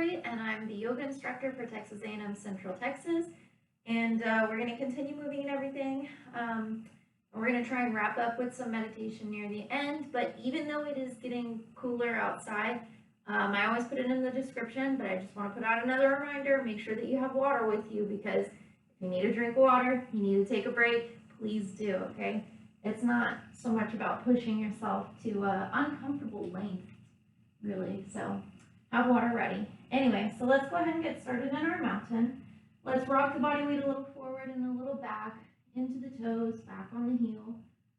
Lori, and I'm the yoga instructor for Texas A&M Central Texas. And we're going to continue moving and everything. We're going to try and wrap up with some meditation near the end. But even though it is getting cooler outside, I always put it in the description, but I just want to put out another reminder. Make sure that you have water with you, because if you need to drink water, you need to take a break, please do, okay? It's not so much about pushing yourself to uncomfortable length, really. So have water ready. Anyway, so let's go ahead and get started in our mountain. Let's rock the body weight a little forward and a little back, into the toes, back on the heel.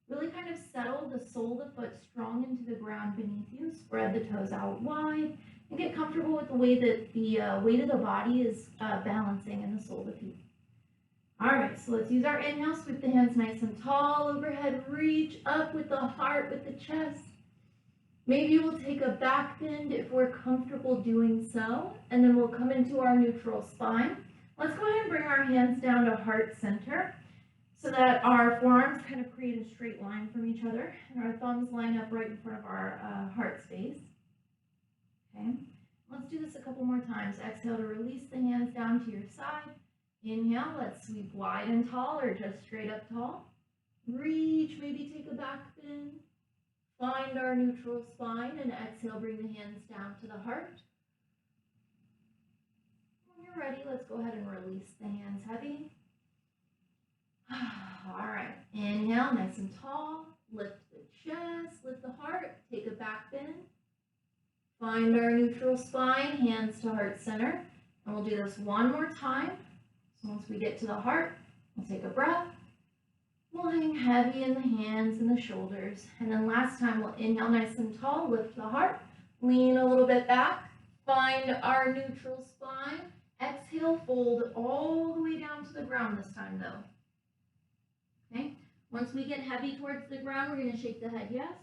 Really kind of settle the sole of the foot strong into the ground beneath you. Spread the toes out wide and get comfortable with the way that the weight of the body is balancing in the sole of the feet. All right, so let's use our inhale. Sweep the hands nice and tall overhead. Reach up with the heart, with the chest. Maybe we'll take a back bend if we're comfortable doing so, and then we'll come into our neutral spine. Let's go ahead and bring our hands down to heart center so that our forearms kind of create a straight line from each other, and our thumbs line up right in front of our heart space. Okay, let's do this a couple more times. Exhale to release the hands down to your side. Inhale, let's sweep wide and tall, or just straight up tall. Reach, maybe take a back bend. Find our neutral spine, and exhale, bring the hands down to the heart. When you're ready, let's go ahead and release the hands heavy. All right, inhale, nice and tall. Lift the chest, lift the heart, take a back bend. Find our neutral spine, hands to heart center. And we'll do this one more time. So once we get to the heart, we'll take a breath. We'll hang heavy in the hands and the shoulders. And then last time, we'll inhale nice and tall, lift the heart, lean a little bit back, find our neutral spine. Exhale, fold all the way down to the ground this time though. Okay, once we get heavy towards the ground, we're going to shake the head yes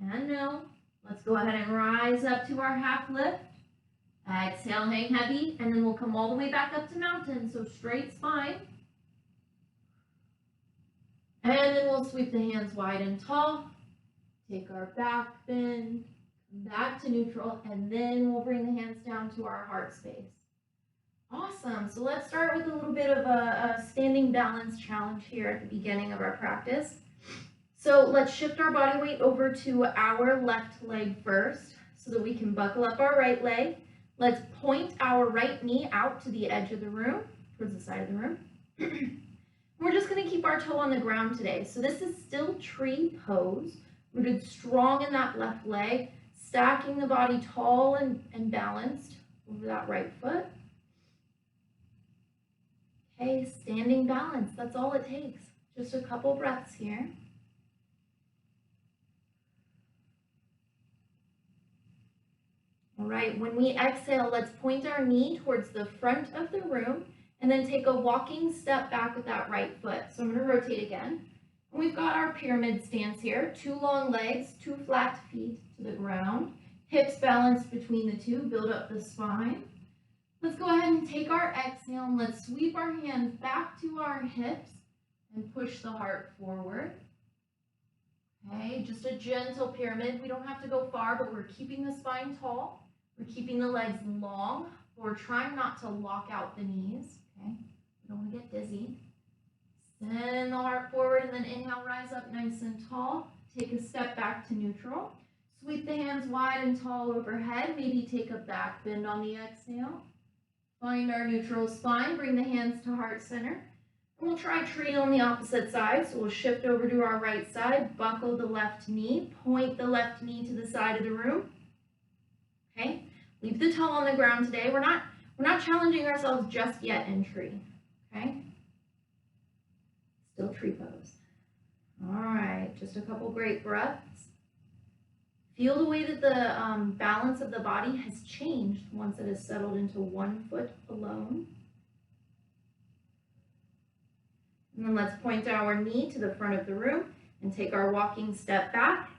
and no. Let's go ahead and rise up to our half lift. Exhale, hang heavy, and then we'll come all the way back up to mountain, so straight spine. And then we'll sweep the hands wide and tall. Take our back bend, come back to neutral, and then we'll bring the hands down to our heart space. Awesome. So let's start with a little bit of a standing balance challenge here at the beginning of our practice. So let's shift our body weight over to our left leg first so that we can buckle up our right leg. Let's point our right knee out to the edge of the room, towards the side of the room. We're just going to keep our toe on the ground today. So this is still tree pose, rooted strong in that left leg, stacking the body tall and balanced over that right foot. Okay, standing balance, that's all it takes. Just a couple breaths here. All right, when we exhale, let's point our knee towards the front of the room and then take a walking step back with that right foot. So I'm going to rotate again. And we've got our pyramid stance here, 2 long legs, 2 flat feet to the ground, hips balanced between the two, build up the spine. Let's go ahead and take our exhale and let's sweep our hands back to our hips and push the heart forward. Okay, just a gentle pyramid. We don't have to go far, but we're keeping the spine tall. We're keeping the legs long. We're trying not to lock out the knees. Okay, we don't want to get dizzy. Send the heart forward and then inhale, rise up nice and tall. Take a step back to neutral. Sweep the hands wide and tall overhead. Maybe take a back bend on the exhale. Find our neutral spine, bring the hands to heart center. And we'll try tree on the opposite side. So we'll shift over to our right side, buckle the left knee, point the left knee to the side of the room. Okay, leave the toe on the ground today. We're not challenging ourselves just yet in tree. Okay, still tree pose. All right, just a couple great breaths. Feel the way that the balance of the body has changed once it has settled into one foot alone. And then let's point our knee to the front of the room and take our walking step back.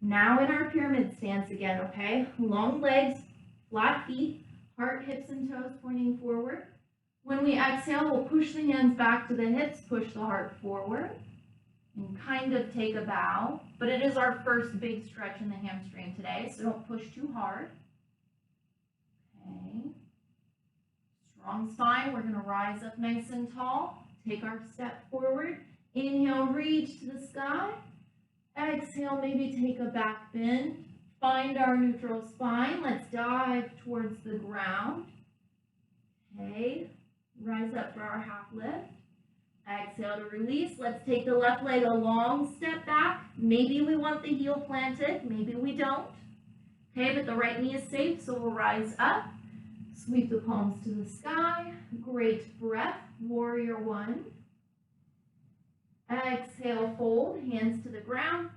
Now in our pyramid stance again, okay? Long legs, flat feet, heart, hips, and toes pointing forward. When we exhale, we'll push the hands back to the hips, push the heart forward. And kind of take a bow, but it is our first big stretch in the hamstring today, so don't push too hard. Okay, Long spine, we're gonna rise up nice and tall. Take our step forward. Inhale, reach to the sky. Exhale, maybe take a back bend. Find our neutral spine. Let's dive towards the ground. Okay, rise up for our half lift. Exhale to release. Let's take the left leg a long step back. Maybe we want the heel planted, maybe we don't. Okay, but the right knee is safe, so we'll rise up. Sweep the palms to the sky. Great breath, warrior one. Exhale, fold, hands to the ground.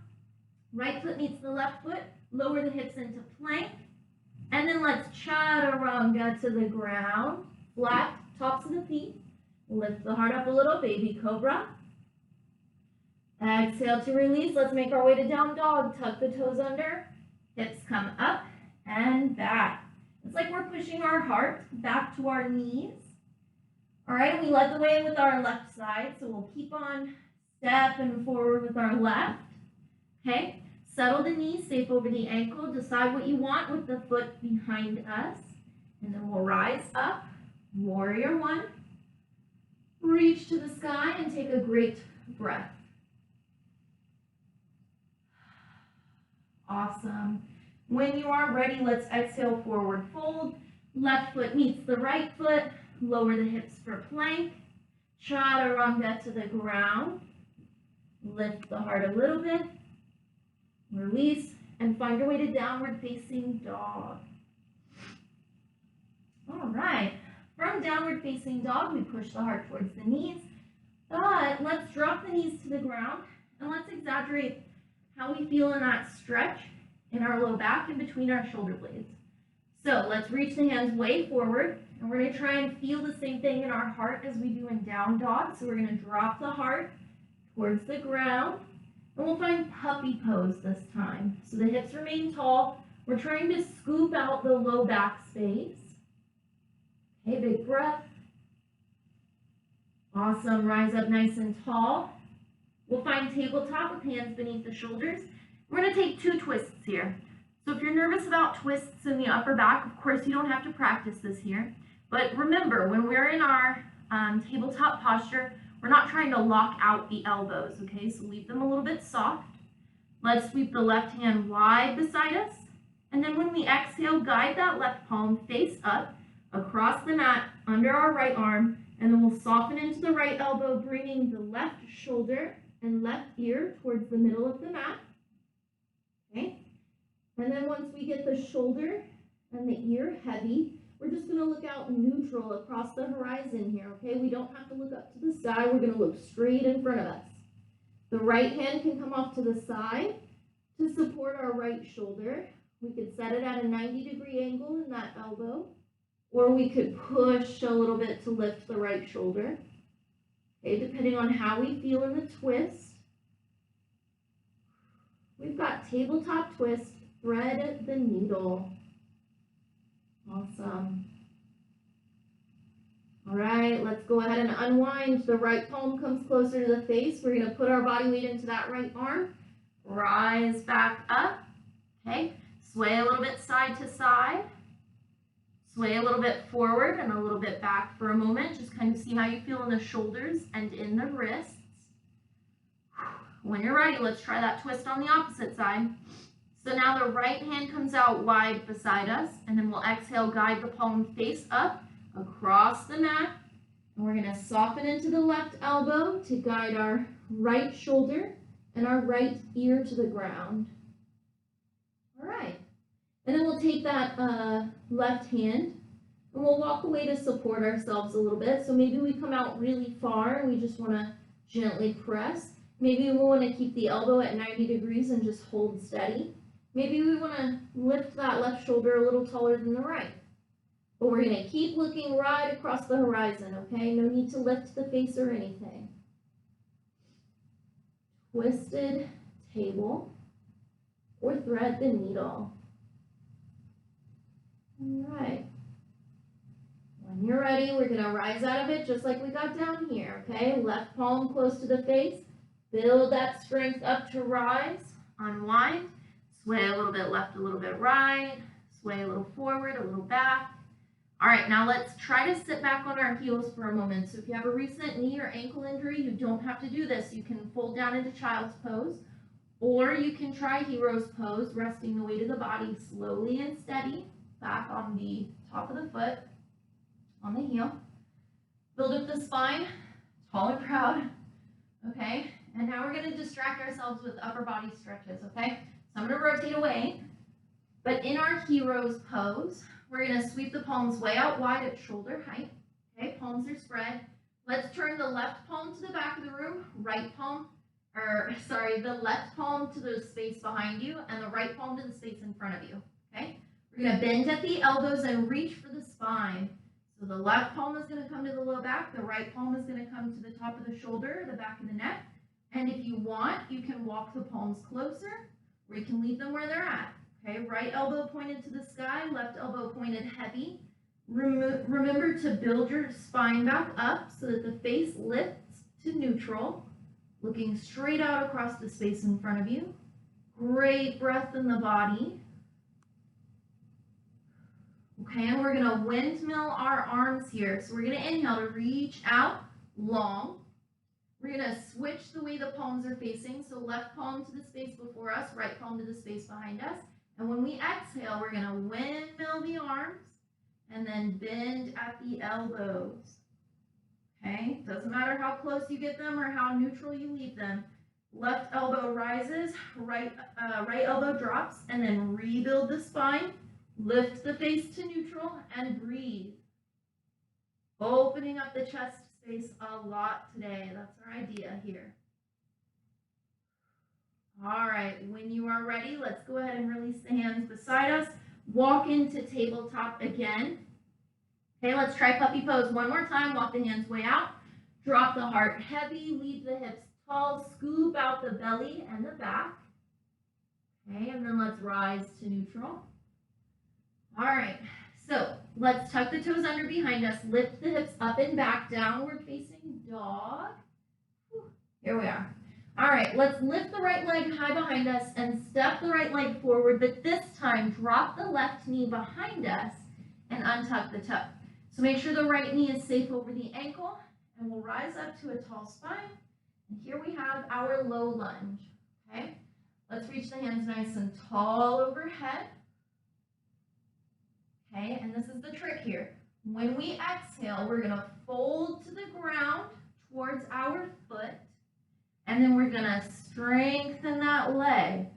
Right foot meets the left foot. Lower the hips into plank. And then let's chaturanga to the ground. Flat tops of the feet. Lift the heart up a little, baby cobra. Exhale to release. Let's make our way to down dog. Tuck the toes under. Hips come up and back. It's like we're pushing our heart back to our knees. All right, we led the way with our left side, so we'll keep on stepping forward with our left. Okay, settle the knees, safe over the ankle. Decide what you want with the foot behind us. And then we'll rise up, warrior one. Reach to the sky and take a great breath. Awesome. When you are ready, let's exhale, forward fold. Left foot meets the right foot. Lower the hips for plank. Chaturanga to the ground. Lift the heart a little bit. Release and find your way to downward facing dog. All right. From downward facing dog, we push the heart towards the knees. But let's drop the knees to the ground and let's exaggerate how we feel in that stretch in our low back and between our shoulder blades. So let's reach the hands way forward, and we're going to try and feel the same thing in our heart as we do in down dog. So we're going to drop the heart towards the ground, and we'll find puppy pose this time. So the hips remain tall. We're trying to scoop out the low back space. Okay, big breath. Awesome, rise up nice and tall. We'll find tabletop with hands beneath the shoulders. We're going to take 2 twists here. So if you're nervous about twists in the upper back, of course you don't have to practice this here. But remember, when we're in our tabletop posture, we're not trying to lock out the elbows, okay? So leave them a little bit soft. Let's sweep the left hand wide beside us. And then when we exhale, guide that left palm face up across the mat under our right arm. And then we'll soften into the right elbow, bringing the left shoulder and left ear towards the middle of the mat. Okay? And then once we get the shoulder and the ear heavy, we're just going to look out neutral across the horizon here, okay? We don't have to look up to the sky. We're going to look straight in front of us. The right hand can come off to the side to support our right shoulder. We could set it at a 90-degree angle in that elbow, or we could push a little bit to lift the right shoulder, okay, depending on how we feel in the twist. We've got tabletop twist, thread the needle. Awesome. All right, let's go ahead and unwind. The right palm comes closer to the face. We're going to put our body weight into that right arm. Rise back up. Okay, sway a little bit side to side. Sway a little bit forward and a little bit back for a moment. Just kind of see how you feel in the shoulders and in the wrists. When you're ready, let's try that twist on the opposite side. So now the right hand comes out wide beside us, and then we'll exhale, guide the palm face up across the mat. And we're going to soften into the left elbow to guide our right shoulder and our right ear to the ground. All right. And then we'll take that left hand and we'll walk away to support ourselves a little bit. So maybe we come out really far and we just want to gently press. Maybe we want to keep the elbow at 90 degrees and just hold steady. Maybe we want to lift that left shoulder a little taller than the right. But we're going to keep looking right across the horizon, okay? No need to lift the face or anything. Twisted table or thread the needle. All right. When you're ready, we're going to rise out of it just like we got down here, okay? Left palm close to the face. Build that strength up to rise. Unwind. Sway a little bit left, a little bit right. Sway a little forward, a little back. All right, now let's try to sit back on our heels for a moment. So if you have a recent knee or ankle injury, you don't have to do this. You can fold down into child's pose, or you can try hero's pose, resting the weight of the body slowly and steady back on the top of the foot, on the heel. Build up the spine, tall and proud, okay? And now we're gonna distract ourselves with upper body stretches, okay? So I'm gonna rotate away, but in our hero's pose, we're gonna sweep the palms way out wide at shoulder height, okay? Palms are spread. Let's turn the left palm to the back of the room, the left palm to the space behind you, and the right palm to the space in front of you, okay? We're gonna bend at the elbows and reach for the spine. So the left palm is gonna come to the low back, the right palm is gonna come to the top of the shoulder, the back of the neck, and if you want, you can walk the palms closer, or you can leave them where they're at. Okay, right elbow pointed to the sky, left elbow pointed heavy. Remember to build your spine back up so that the face lifts to neutral, looking straight out across the space in front of you. Great breath in the body. Okay, and we're gonna windmill our arms here. So we're gonna inhale to reach out long. We're gonna switch the way the palms are facing. So left palm to the space before us, right palm to the space behind us. And when we exhale, we're gonna windmill the arms and then bend at the elbows. Okay, doesn't matter how close you get them or how neutral you leave them. Left elbow rises, right elbow drops, and then rebuild the spine. Lift the face to neutral and breathe. Opening up the chest space a lot today. That's our idea here. All right, when you are ready, let's go ahead and release the hands beside us. Walk into tabletop again. Okay, let's try puppy pose one more time. Walk the hands way out. Drop the heart heavy, leave the hips tall, scoop out the belly and the back. Okay, and then let's rise to neutral. All right, so let's tuck the toes under behind us, lift the hips up and back, downward facing dog. Here we are. All right, let's lift the right leg high behind us and step the right leg forward, but this time drop the left knee behind us and untuck the toe. So make sure the right knee is safe over the ankle, and we'll rise up to a tall spine. And here we have our low lunge, okay? Let's reach the hands nice and tall overhead. Okay, and this is the trick here. When we exhale, we're gonna fold to the ground towards our foot, and then we're gonna strengthen that leg.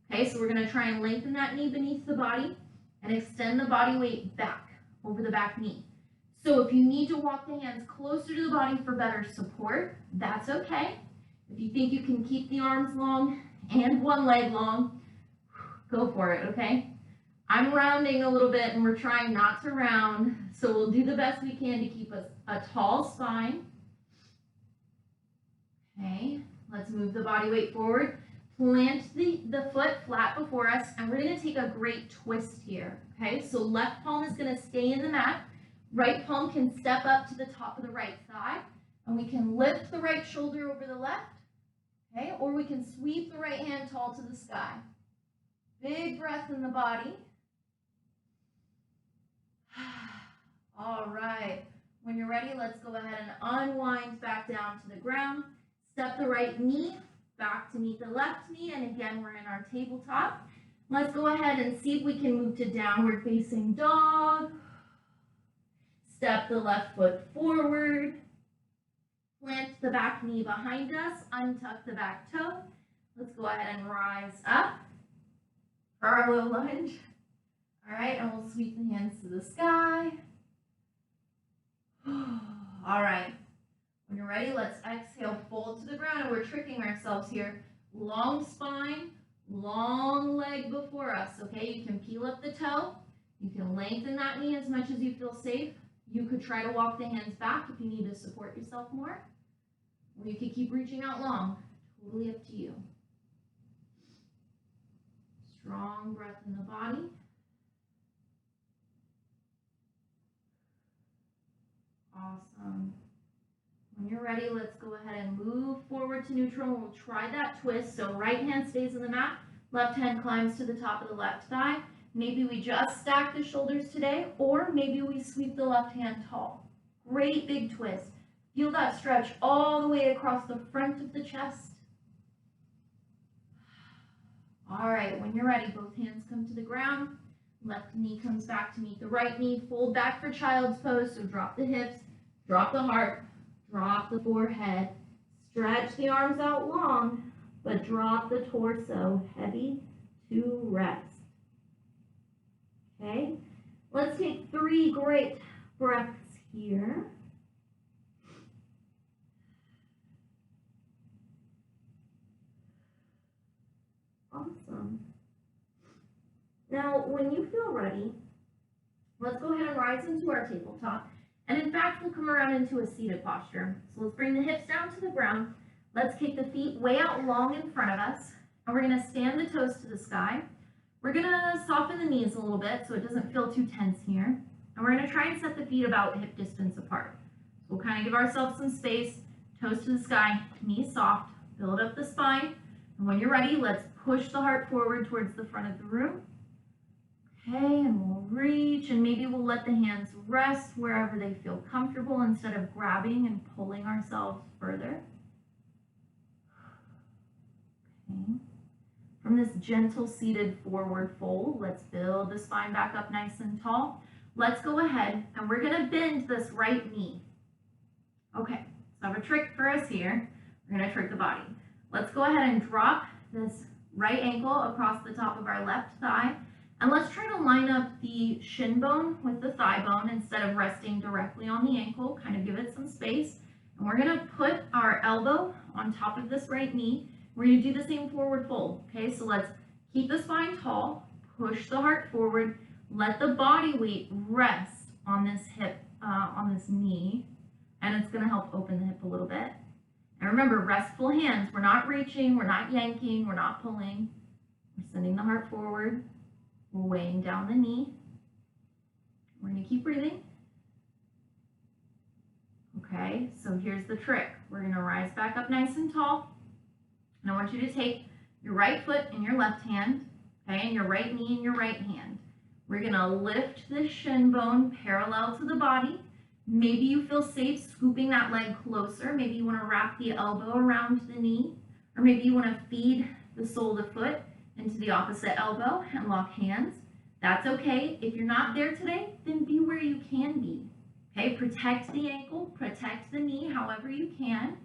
Okay, so we're gonna try and lengthen that knee beneath the body and extend the body weight back over the back knee. So if you need to walk the hands closer to the body for better support, that's okay. If you think you can keep the arms long and one leg long, go for it, okay? I'm rounding a little bit and we're trying not to round, so we'll do the best we can to keep a tall spine. Okay, let's move the body weight forward. Plant the foot flat before us, and we're gonna take a great twist here, okay? So left palm is gonna stay in the mat. Right palm can step up to the top of the right thigh, and we can lift the right shoulder over the left, okay? Or we can sweep the right hand tall to the sky. Big breath in the body. All right, when you're ready, let's go ahead and unwind back down to the ground. Step the right knee back to meet the left knee, and again, we're in our tabletop. Let's go ahead and see if we can move to downward facing dog. Step the left foot forward. Plant the back knee behind us, untuck the back toe. Let's go ahead and rise up for our low lunge. All right, and we'll sweep the hands to the sky. All right, when you're ready, let's exhale, fold to the ground, and we're tricking ourselves here. Long spine, long leg before us, okay? You can peel up the toe. You can lengthen that knee as much as you feel safe. You could try to walk the hands back if you need to support yourself more. Or you could keep reaching out long. Totally up to you. Strong breath in the body. Awesome. When you're ready, let's go ahead and move forward to neutral. We'll try that twist. So right hand stays in the mat, left hand climbs to the top of the left thigh, Maybe we just stack the shoulders today, or maybe we sweep the left hand tall. Great big twist. Feel that stretch all the way across the front of the chest. All right, when you're ready, both hands come to the ground. Left knee comes back to meet the right knee. Fold back for child's pose, so drop the hips, drop the heart, drop the forehead. Stretch the arms out long, but drop the torso heavy to rest. Okay, let's take 3 great breaths here. Awesome. Now, when you feel ready, let's go ahead and rise into our tabletop. And in fact, we'll come around into a seated posture. So let's bring the hips down to the ground. Let's kick the feet way out long in front of us. And we're going to stand the toes to the sky. We're going to soften the knees a little bit so it doesn't feel too tense here. And we're going to try and set the feet about hip distance apart. So we'll kind of give ourselves some space, toes to the sky, knees soft, build up the spine. And when you're ready, let's push the heart forward towards the front of the room. Okay, and we'll reach, and maybe we'll let the hands rest wherever they feel comfortable instead of grabbing and pulling ourselves further. Okay. From this gentle seated forward fold, let's build the spine back up nice and tall. Let's go ahead and we're going to bend this right knee. Okay, so I have a trick for us here. We're going to trick the body. Let's go ahead and drop this right ankle across the top of our left thigh. And let's try to line up the shin bone with the thigh bone instead of resting directly on the ankle. Kind of give it some space. And we're going to put our elbow on top of this right knee. We're going to do the same forward fold. Okay, so let's keep the spine tall, push the heart forward, let the body weight rest on this hip, on this knee, and it's going to help open the hip a little bit. And remember, restful hands. We're not reaching, we're not yanking, we're not pulling. We're sending the heart forward. We're weighing down the knee. We're going to keep breathing. Okay, so here's the trick. We're going to rise back up nice and tall. And I want you to take your right foot in your left hand, okay, and your right knee in your right hand. We're going to lift the shin bone parallel to the body. Maybe you feel safe scooping that leg closer. Maybe you want to wrap the elbow around the knee, or maybe you want to feed the sole of the foot into the opposite elbow and lock hands. That's okay. If you're not there today, then be where you can be. Okay, protect the ankle, protect the knee however you can,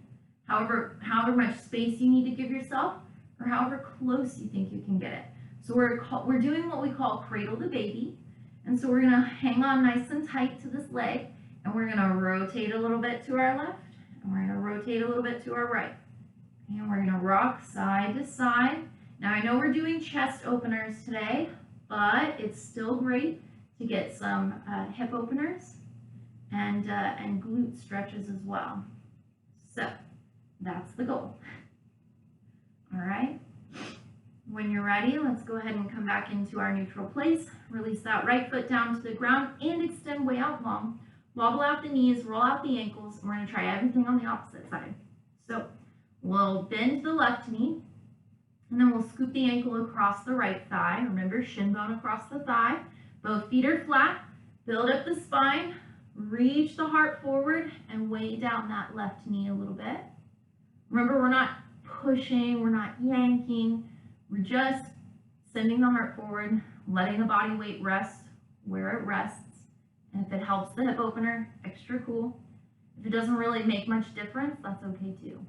however much space you need to give yourself, or however close you think you can get it. So we're doing what we call cradle the baby. And so we're going to hang on nice and tight to this leg, and we're going to rotate a little bit to our left, and we're going to rotate a little bit to our right. And we're going to rock side to side. Now I know we're doing chest openers today, but it's still great to get some hip openers and glute stretches as well. So that's the goal. All right. When you're ready, let's go ahead and come back into our neutral place. Release that right foot down to the ground and extend way out long. Wobble out the knees, roll out the ankles, and we're going to try everything on the opposite side. So we'll bend the left knee, and then we'll scoop the ankle across the right thigh. Remember, shin bone across the thigh. Both feet are flat. Build up the spine, reach the heart forward, and weigh down that left knee a little bit. Remember, we're not pushing, we're not yanking. We're just sending the heart forward, letting the body weight rest where it rests. And if it helps the hip opener, extra cool. If it doesn't really make much difference, that's okay too.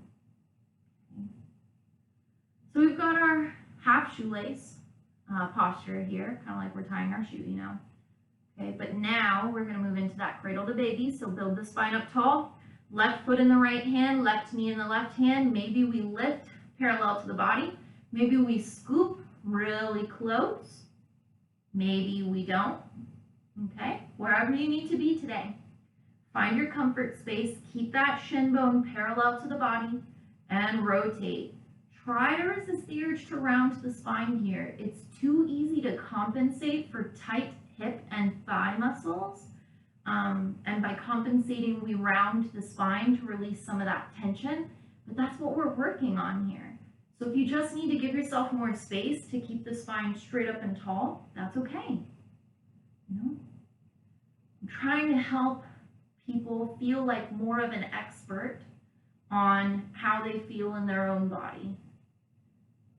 Okay. So we've got our half shoelace posture here, kind of like we're tying our shoe, you know. Okay, but now we're going to move into that cradle to baby. So build the spine up tall, left foot in the right hand, left knee in the left hand. Maybe we lift parallel to the body. Maybe we scoop really close. Maybe we don't. Okay, wherever you need to be today. Find your comfort space. Keep that shin bone parallel to the body and rotate. Try to resist the urge to round the spine here. It's too easy to compensate for tight hip and thigh muscles. And by compensating, we round the spine to release some of that tension. But that's what we're working on here. So if you just need to give yourself more space to keep the spine straight up and tall, that's okay. You know? I'm trying to help people feel like more of an expert on how they feel in their own body.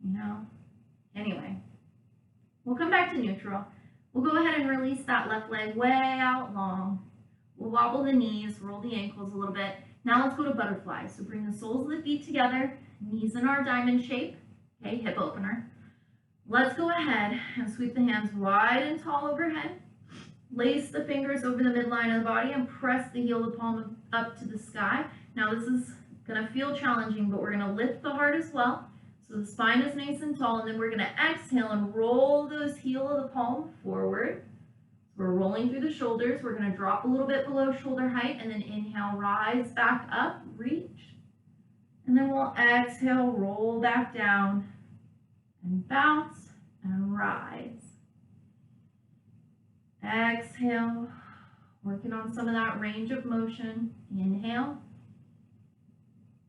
You know? Anyway, we'll come back to neutral. We'll go ahead and release that left leg way out long. We'll wobble the knees, roll the ankles a little bit. Now let's go to butterfly. So bring the soles of the feet together, knees in our diamond shape, okay, hip opener. Let's go ahead and sweep the hands wide and tall overhead. Lace the fingers over the midline of the body and press the heel of the palm up to the sky. Now this is gonna feel challenging, but we're gonna lift the heart as well. So the spine is nice and tall, and then we're gonna exhale and roll those heel of the palm forward. We're rolling through the shoulders. We're gonna drop a little bit below shoulder height, and then inhale, rise back up, reach. And then we'll exhale, roll back down, and bounce, and rise. Exhale, working on some of that range of motion. Inhale.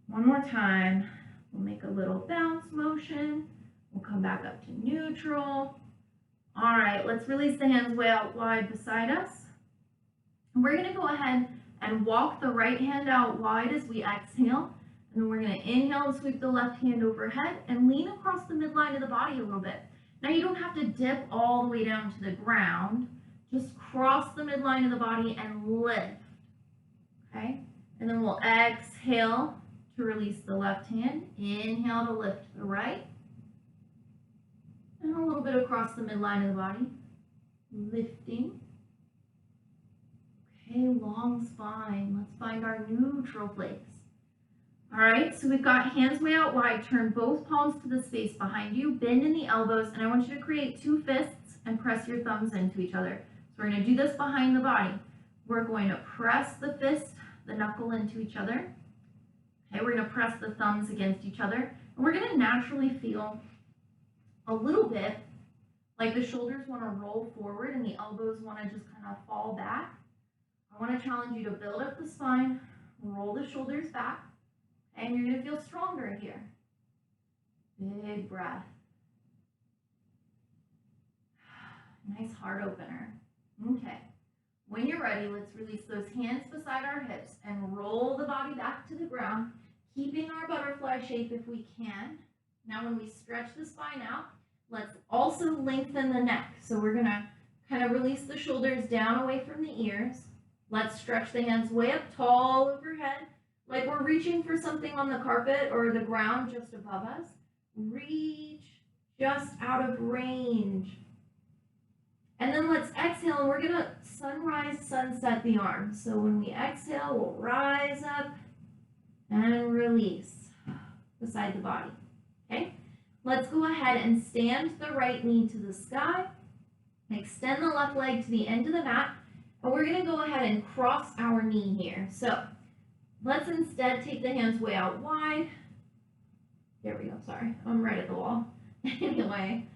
One more time. We'll make a little bounce motion. We'll come back up to neutral. All right, let's release the hands way out wide beside us. And we're gonna go ahead and walk the right hand out wide as we exhale. And then we're gonna inhale and sweep the left hand overhead and lean across the midline of the body a little bit. Now you don't have to dip all the way down to the ground. Just cross the midline of the body and lift, okay? And then we'll exhale to release the left hand. Inhale to lift the right. And a little bit across the midline of the body. Lifting. Okay, long spine. Let's find our neutral place. All right, so we've got hands way out wide. Turn both palms to the space behind you. Bend in the elbows, and I want you to create two fists and press your thumbs into each other. So we're going to do this behind the body. We're going to press the fist, the knuckle into each other. Okay, we're going to press the thumbs against each other. And we're going to naturally feel a little bit like the shoulders want to roll forward and the elbows want to just kind of fall back. I want to challenge you to build up the spine, roll the shoulders back, and you're going to feel stronger here. Big breath. Nice heart opener. Okay. When you're ready, let's release those hands beside our hips and roll the body back to the ground, keeping our butterfly shape if we can. Now when we stretch the spine out, let's also lengthen the neck. So we're gonna kind of release the shoulders down away from the ears. Let's stretch the hands way up tall overhead, like we're reaching for something on the carpet or the ground just above us. Reach just out of range. And then let's exhale, and we're gonna sunrise, sunset the arms. So when we exhale, we'll rise up and release beside the body, okay? Let's go ahead and stand the right knee to the sky, extend the left leg to the end of the mat, and we're gonna go ahead and cross our knee here. So let's instead take the hands way out wide. There we go, sorry, I'm right at the wall. Anyway.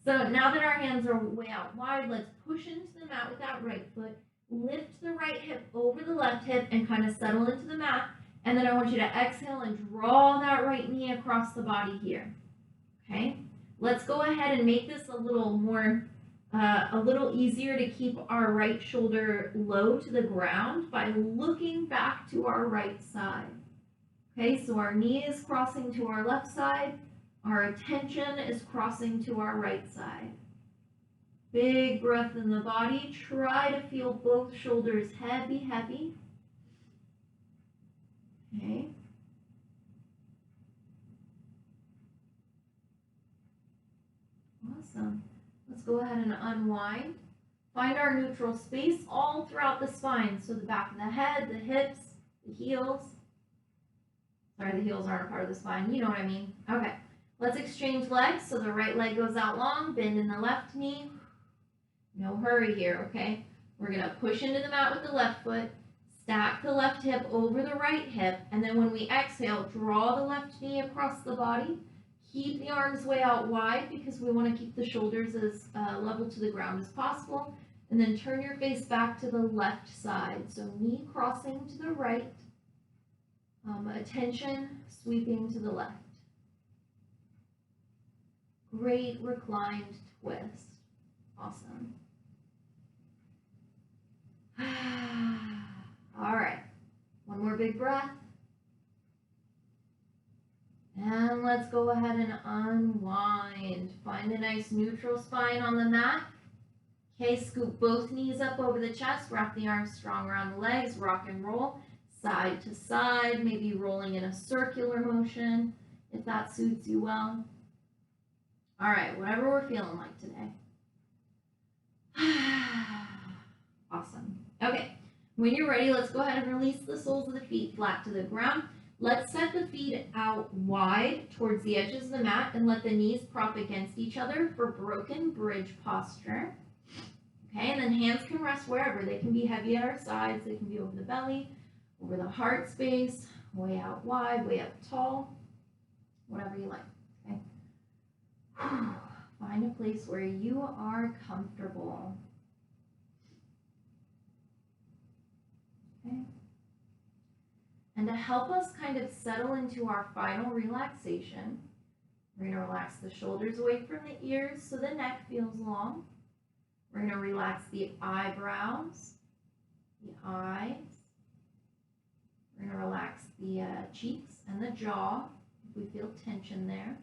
So now that our hands are way out wide, let's push into the mat with that right foot, lift the right hip over the left hip and kind of settle into the mat. And then I want you to exhale and draw that right knee across the body here. Okay, let's go ahead and make this a little more, a little easier to keep our right shoulder low to the ground by looking back to our right side. Okay, so our knee is crossing to our left side. Our attention is crossing to our right side. Big breath in the body. Try to feel both shoulders heavy, heavy. Okay. Awesome. Let's go ahead and unwind. Find our neutral space all throughout the spine. So the back of the head, the hips, the heels. Sorry, the heels aren't a part of the spine. You know what I mean. Okay. Let's exchange legs. So the right leg goes out long, bend in the left knee. No hurry here, okay? We're gonna push into the mat with the left foot, stack the left hip over the right hip, and then when we exhale, draw the left knee across the body. Keep the arms way out wide because we wanna keep the shoulders as level to the ground as possible. And then turn your face back to the left side. So knee crossing to the right, attention sweeping to the left. Great reclined twist. Awesome. All right, one more big breath. And let's go ahead and unwind. Find a nice neutral spine on the mat. Okay, scoop both knees up over the chest, wrap the arms strong around the legs, rock and roll, side to side, maybe rolling in a circular motion, if that suits you well. All right, whatever we're feeling like today. Awesome. Okay, when you're ready, let's go ahead and release the soles of the feet flat to the ground. Let's set the feet out wide towards the edges of the mat and let the knees prop against each other for broken bridge posture. Okay, and then hands can rest wherever. They can be heavy at our sides, they can be over the belly, over the heart space, way out wide, way up tall, whatever you like, okay? Find a place where you are comfortable. Okay. And to help us kind of settle into our final relaxation, we're going to relax the shoulders away from the ears so the neck feels long. We're going to relax the eyebrows, the eyes. We're going to relax the cheeks and the jaw if we feel tension there.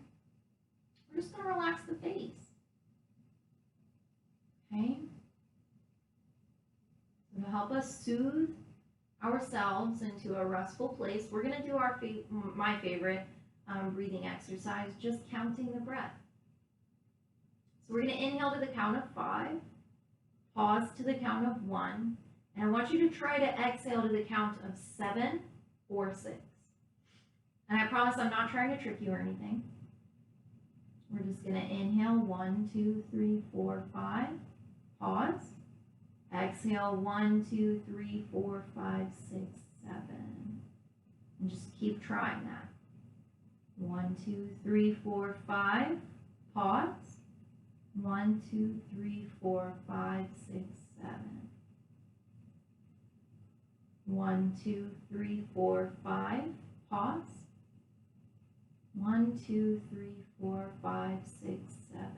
We're just going to relax the face. Okay? So to help us soothe ourselves into a restful place, we're going to do my favorite breathing exercise, just counting the breath. So we're going to inhale to the count of 5. Pause to the count of 1, and I want you to try to exhale to the count of 7 or 6. And I promise I'm not trying to trick you or anything. We're just going to inhale 1, 2, 3, 4, 5. Pause. Exhale 1, 2, 3, 4, 5, 6, 7. And just keep trying that. 1, 2, 3, 4, 5. Pause. 1, 2, 3, 4, 5, 6, 7. 1, 2, 3, 4, 5. Pause. 1, 2, 3, 4, 5, 6, 7.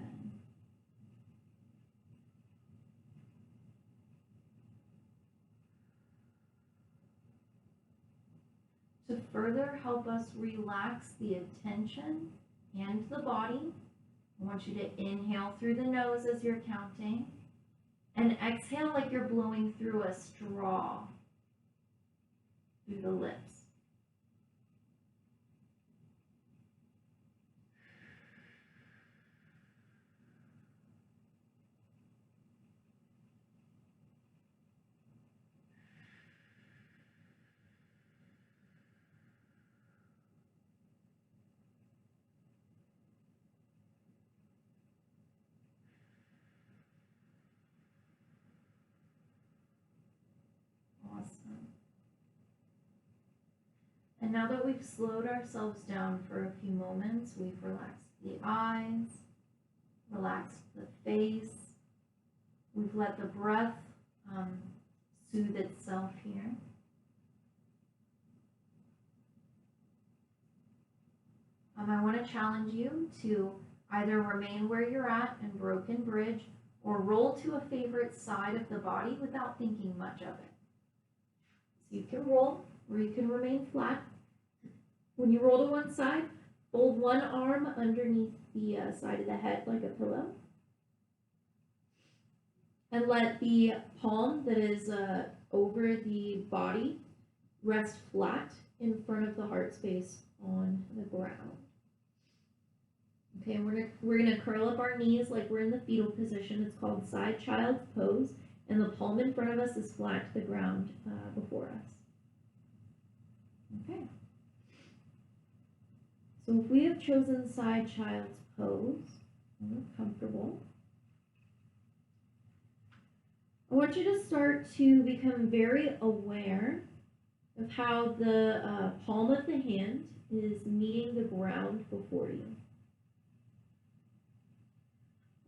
To further help us relax the attention and the body, I want you to inhale through the nose as you're counting and exhale like you're blowing through a straw through the lips. Awesome. And now that we've slowed ourselves down for a few moments, we've relaxed the eyes, relaxed the face, we've let the breath soothe itself here. I want to challenge you to either remain where you're at in broken bridge or roll to a favorite side of the body without thinking much of it. So you can roll or you can remain flat. When you roll to one side, fold one arm underneath the side of the head like a pillow. And let the palm that is over the body rest flat in front of the heart space on the ground. Okay, and we're gonna curl up our knees like we're in the fetal position. It's called side child's pose, and the palm in front of us is flat to the ground before us. Okay. So if we have chosen side child's pose, and we're comfortable, I want you to start to become very aware of how the palm of the hand is meeting the ground before you.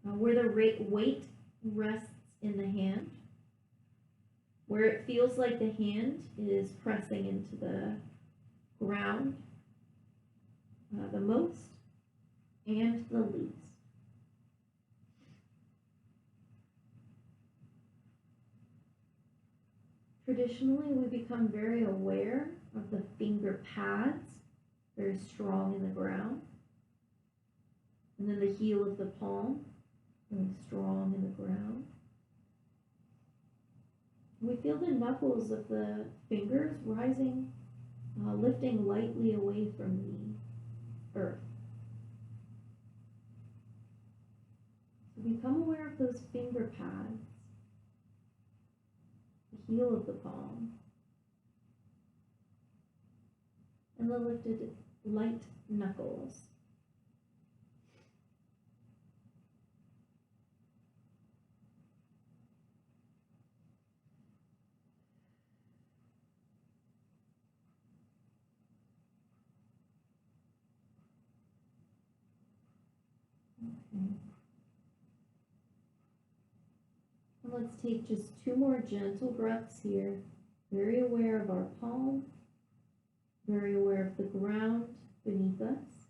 Where the weight rests in the hand, where it feels like the hand is pressing into the ground the most and the least. Traditionally, we become very aware of the finger pads, very strong in the ground. And then the heel of the palm, very strong in the ground. We feel the knuckles of the fingers rising, lifting lightly away from the earth. So become aware of those finger pads, the heel of the palm, and the lifted light knuckles. Okay. And let's take just 2 more gentle breaths here. Very aware of our palm, very aware of the ground beneath us,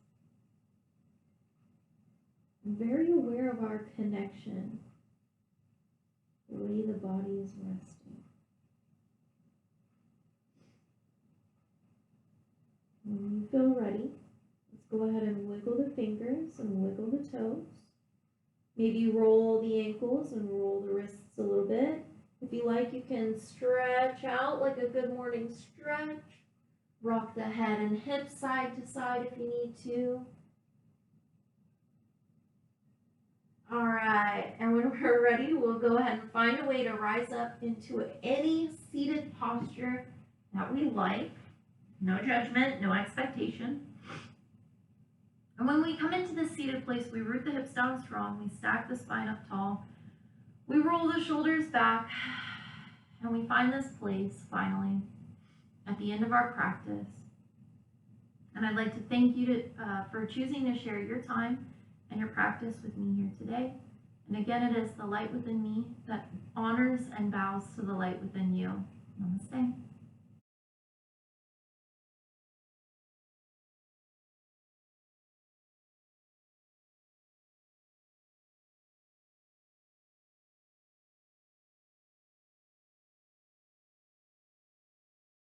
and very aware of our connection, the way the body is resting. When you feel ready, let's go ahead and wiggle the fingers and wiggle the toes. Maybe roll the ankles and roll the wrists a little bit. If you like, you can stretch out like a good morning stretch. Rock the head and hips side to side if you need to. All right, and when we're ready, we'll go ahead and find a way to rise up into any seated posture that we like. No judgment, no expectation. And when we come into this seated place, we root the hips down strong, we stack the spine up tall, we roll the shoulders back, and we find this place, finally, at the end of our practice. And I'd like to thank you for choosing to share your time and your practice with me here today. And again, it is the light within me that honors and bows to the light within you. Namaste.